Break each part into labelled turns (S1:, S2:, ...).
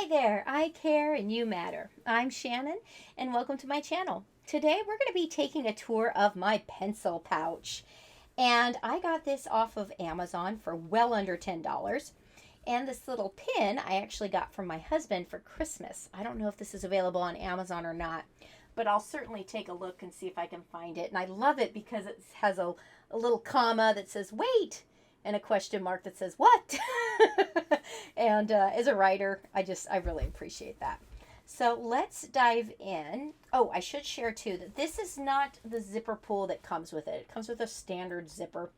S1: there, I care and you matter. I'm Shannon and welcome to my channel. Today we're going to be taking a tour of my pencil pouch. And I got this off of Amazon for well under $10. And this little pin I actually got from my husband for Christmas. I don't know if this is available on Amazon or not, but I'll certainly take a look and see if I can find it. And I love it because it has a little comma that says wait and a question mark that says what. And as a writer, I really appreciate that. So let's dive in. Oh, I should share too that this is not the zipper pull that comes with it. It comes with a standard zipper.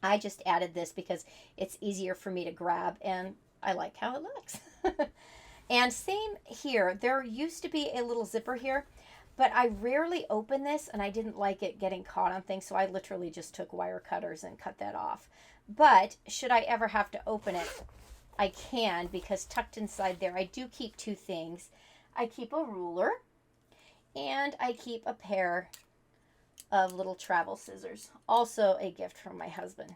S1: I just added this because it's easier for me to grab and I like how it looks. And same here. There used to be a little zipper here, but I rarely open this and I didn't like it getting caught on things, so I literally just took wire cutters and cut that off. But should I ever have to open it, I can, because tucked inside there I do keep two things. I keep a ruler and I keep a pair of little travel scissors. Also a gift from my husband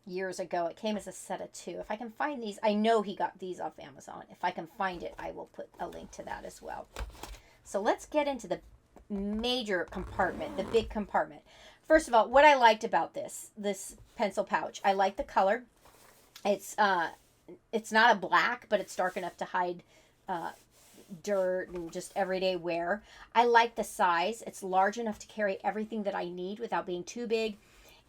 S1: years ago. It came as a set of two. If I can find these, I know he got these off Amazon. If I can find it, I will put a link to that as well. So let's get into the major compartment, the big compartment. First of all, what I liked about this pencil pouch, I like the color. It's not a black, but it's dark enough to hide dirt and just everyday wear. I like the size. It's large enough to carry everything that I need without being too big,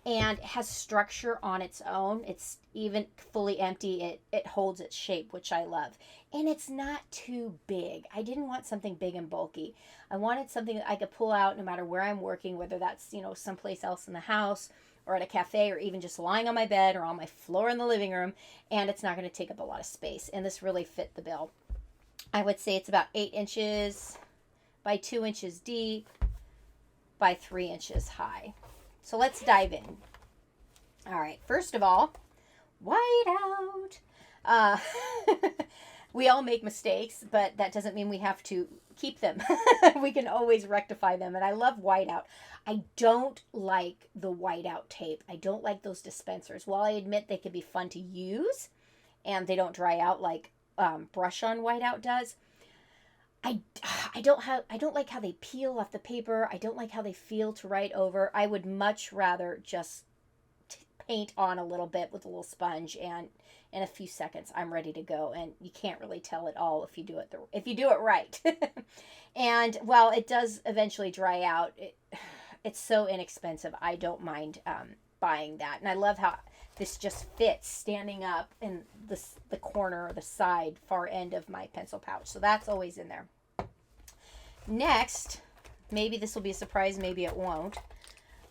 S1: and it has structure on its own. It's even fully empty. It holds its shape, which I love. And it's not too big. I didn't want something big and bulky. I wanted something that I could pull out no matter where I'm working, whether that's, someplace else in the house or at a cafe or even just lying on my bed or on my floor in the living room, and it's not going to take up a lot of space. And this really fit the bill. I would say it's about 8 inches by 2 inches deep by 3 inches high. So let's dive in. All right, first of all, white out. We all make mistakes, but that doesn't mean we have to keep them. We can always rectify them, and I love whiteout. I don't like the whiteout tape. I don't like those dispensers. While I admit they can be fun to use, and they don't dry out like brush-on whiteout does, I don't like how they peel off the paper. I don't like how they feel to write over. I would much rather just paint on a little bit with a little sponge, and in a few seconds I'm ready to go, and you can't really tell at all if you do it right. And while it does eventually dry out, it's so inexpensive. I don't mind buying that, and I love how this just fits standing up in the corner or the side far end of my pencil pouch. So that's always in there. Next, maybe this will be a surprise, maybe it won't,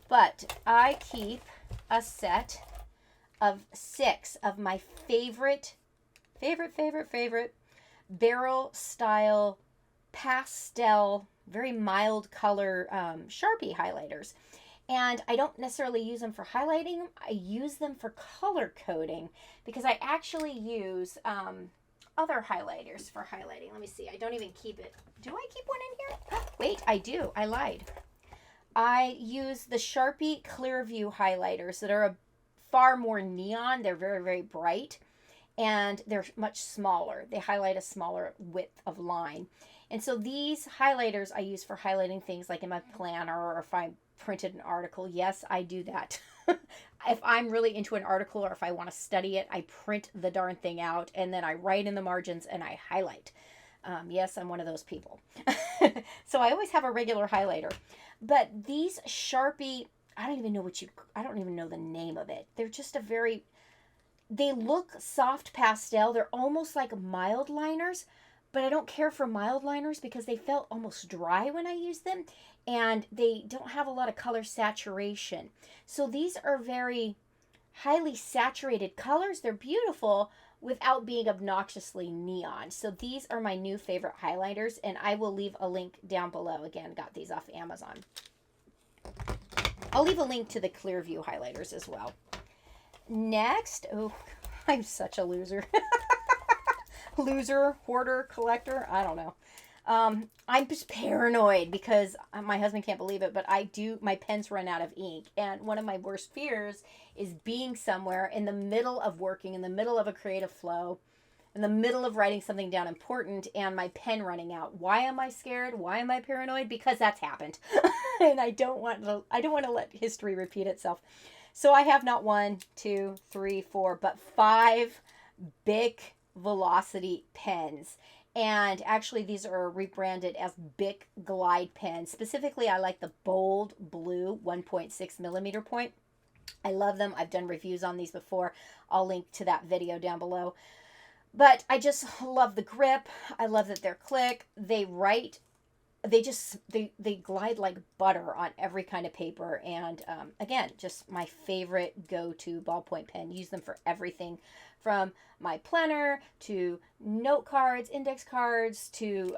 S1: but I keep a set of 6 of my favorite barrel style pastel, very mild color Sharpie highlighters. And I don't necessarily use them for highlighting. I use them for color coding because I actually use other highlighters for highlighting. Let me see. I don't even keep it. Do I keep one in here? Wait, I do. I lied. I use the Sharpie Clearview highlighters that are far more neon. They're very, very bright, and they're much smaller. They highlight a smaller width of line. And so these highlighters I use for highlighting things like in my planner, or if I printed an article. Yes, I do that. If I'm really into an article or if I want to study it, I print the darn thing out and then I write in the margins and I highlight. Yes, I'm one of those people. So I always have a regular highlighter. But these Sharpie, I don't even know the name of it. They're just they look soft pastel. They're almost like mild liners, but I don't care for mild liners because they felt almost dry when I used them, and they don't have a lot of color saturation. So these are very highly saturated colors. They're beautiful without being obnoxiously neon. So these are my new favorite highlighters, and I will leave a link down below. Again, got these off Amazon. I'll leave a link to the Clearview highlighters as well. Next, oh, I'm such a loser. Loser, hoarder, collector, I don't know. I'm just paranoid because my husband can't believe it, but my pens run out of ink. And one of my worst fears is being somewhere in the middle of working, in the middle of a creative flow, in the middle of writing something down important and my pen running out. Why am I scared? Why am I paranoid? Because that's happened. And I don't want to let history repeat itself. So I have not 1, 2, 3, 4, but 5 Bic Velocity pens. And actually, these are rebranded as Bic Glide pens. Specifically, I like the Bold Blue 1.6 millimeter point. I love them. I've done reviews on these before. I'll link to that video down below. But I just love the grip. I love that they're click. They write. They glide like butter on every kind of paper. And again, just my favorite go-to ballpoint pen. Use them for everything, from my planner to note cards, index cards, to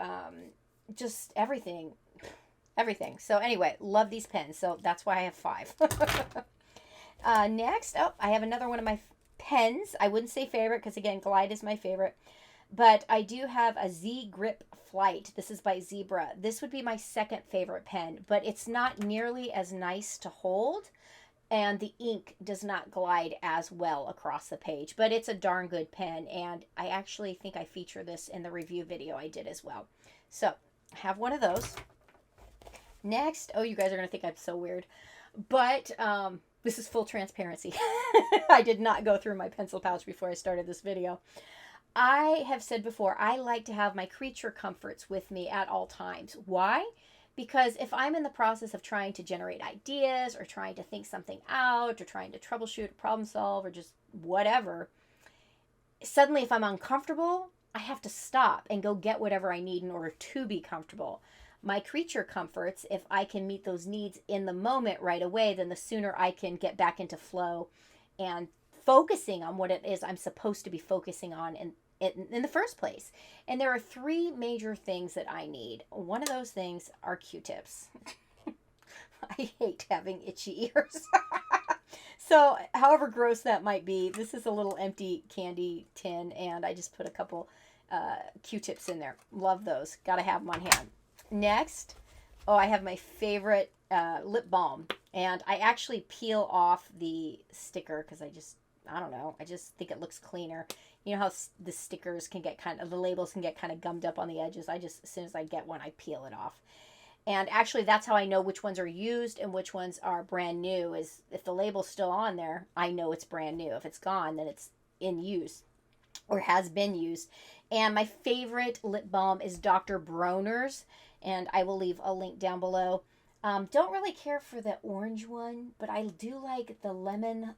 S1: just everything. Everything. So anyway, love these pens. So that's why I have 5. Next, I have another one of my pens. I wouldn't say favorite because, again, Glide is my favorite. But I do have a ZGrip Flight. This is by Zebra. This would be my second favorite pen, but it's not nearly as nice to hold, and the ink does not glide as well across the page. But it's a darn good pen, and I actually think I feature this in the review video I did as well. So, I have one of those. Next, oh, you guys are going to think I'm so weird, but this is full transparency. I did not go through my pencil pouch before I started this video. I have said before, I like to have my creature comforts with me at all times. Why? Because if I'm in the process of trying to generate ideas or trying to think something out or trying to troubleshoot or problem solve or just whatever, suddenly if I'm uncomfortable, I have to stop and go get whatever I need in order to be comfortable. My creature comforts, if I can meet those needs in the moment right away, then the sooner I can get back into flow and focusing on what it is I'm supposed to be focusing on in the first place. And there are 3 major things that I need. One of those things are Q-tips. I hate having itchy ears. So, however gross that might be, this is a little empty candy tin, and I just put a couple Q-tips in there. Love those. Gotta have them on hand. Next, I have my favorite lip balm. And I actually peel off the sticker because I don't know, I just think it looks cleaner. You know how the stickers can get the labels can get kind of gummed up on the edges. As soon as I get one, I peel it off. And actually, that's how I know which ones are used and which ones are brand new, is if the label's still on there, I know it's brand new. If it's gone, then it's in use or has been used. And my favorite lip balm is Dr. Bronner's, and I will leave a link down below. Don't really care for the orange one, but I do like the lemon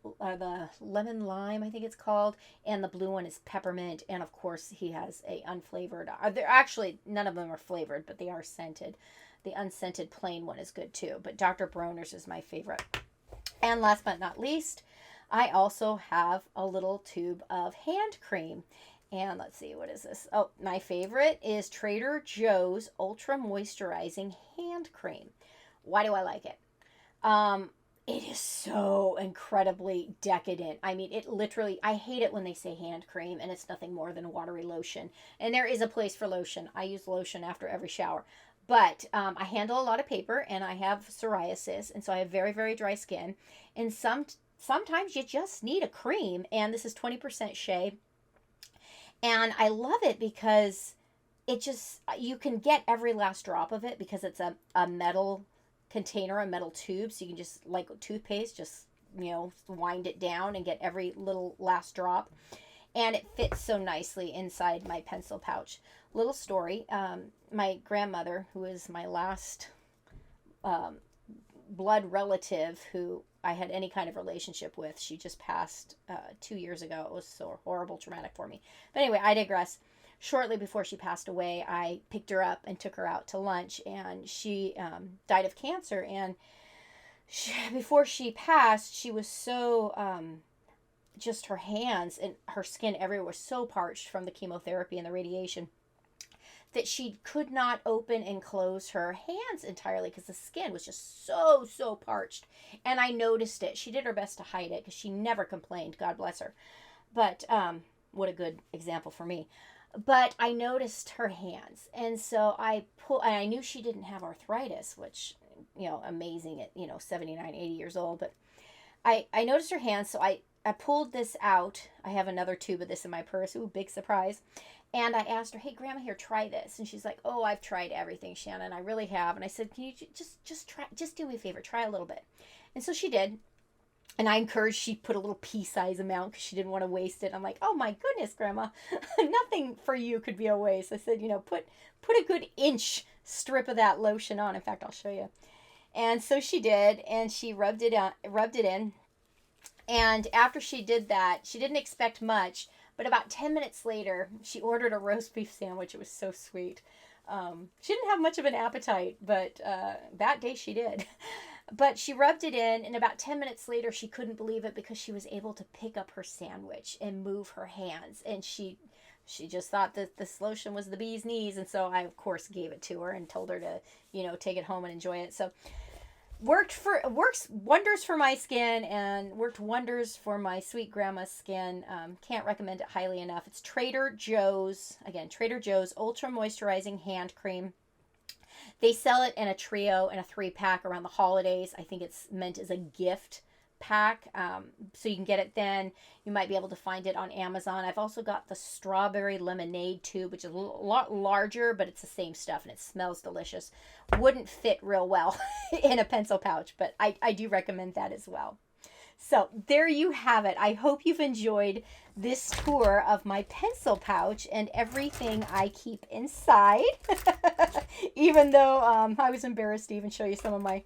S1: lime, I think it's called, and the blue one is peppermint, and of course he has a unflavored. They're actually, none of them are flavored, but they are scented. The unscented plain one is good too, but Dr. Bronner's is my favorite. And last but not least, I also have a little tube of hand cream. And let's see, what is this? Oh, my favorite is Trader Joe's Ultra Moisturizing Hand Cream. Why do I like it? It is so incredibly decadent. I mean, it literally, I hate it when they say hand cream and it's nothing more than watery lotion. And there is a place for lotion. I use lotion after every shower. But I handle a lot of paper and I have psoriasis. And so I have very, very dry skin. And sometimes you just need a cream. And this is 20% shea. And I love it because it just, you can get every last drop of it because it's a metal container, a metal tube, so you can just, like toothpaste, just, wind it down and get every little last drop. And it fits so nicely inside my pencil pouch. Little story, my grandmother, who is my last blood relative who I had any kind of relationship with, she just passed 2 years ago. It was so horrible, traumatic for me. But anyway, I digress. Shortly before she passed away, I picked her up and took her out to lunch, and she died of cancer. And before she passed, she was so, just her hands and her skin everywhere was so parched from the chemotherapy and the radiation that she could not open and close her hands entirely because the skin was just so parched. And I noticed it. She did her best to hide it because she never complained, God bless her. But what a good example for me. But I noticed her hands, and so and I knew she didn't have arthritis, which, amazing at, 79, 80 years old. But I noticed her hands, so I I pulled this out. I have another tube of this in my purse. Ooh, big surprise. And I asked her, hey, Grandma, here, try this. And she's like, oh, I've tried everything, Shannon. I really have. And I said, can you just try, just do me a favor, try a little bit. And so she did. And I encouraged, she put a little pea-size amount because she didn't want to waste it. I'm like, oh my goodness, Grandma, nothing for you could be a waste. I said, you know, put a good inch strip of that lotion on. In fact, I'll show you. And so she did, and she rubbed it in. And after she did that, she didn't expect much, but about 10 minutes later, she ordered a roast beef sandwich. It was so sweet. She didn't have much of an appetite, but that day she did. But she rubbed it in, and about 10 minutes later, she couldn't believe it because she was able to pick up her sandwich and move her hands. And she just thought that this lotion was the bee's knees. And so I, of course, gave it to her and told her to, you know, take it home and enjoy it. So works wonders for my skin and worked wonders for my sweet grandma's skin. Can't recommend it highly enough. It's Trader Joe's, again, Trader Joe's Ultra Moisturizing Hand Cream. They sell it in a trio and a 3-pack around the holidays. I think it's meant as a gift pack, so you can get it then. You might be able to find it on Amazon. I've also got the strawberry lemonade tube, which is a lot larger, but it's the same stuff and it smells delicious. Wouldn't fit real well in a pencil pouch, but I do recommend that as well. So there you have it. I hope you've enjoyed this tour of my pencil pouch and everything I keep inside. Even though I was embarrassed to even show you some of my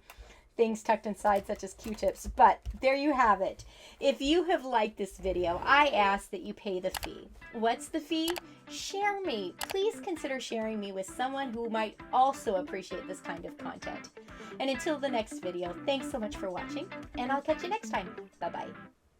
S1: things tucked inside, such as Q-tips. But there you have it. If you have liked this video, I ask that you pay the fee. What's the fee? Share me. Please consider sharing me with someone who might also appreciate this kind of content. And until the next video, thanks so much for watching, and I'll catch you next time. Bye-bye.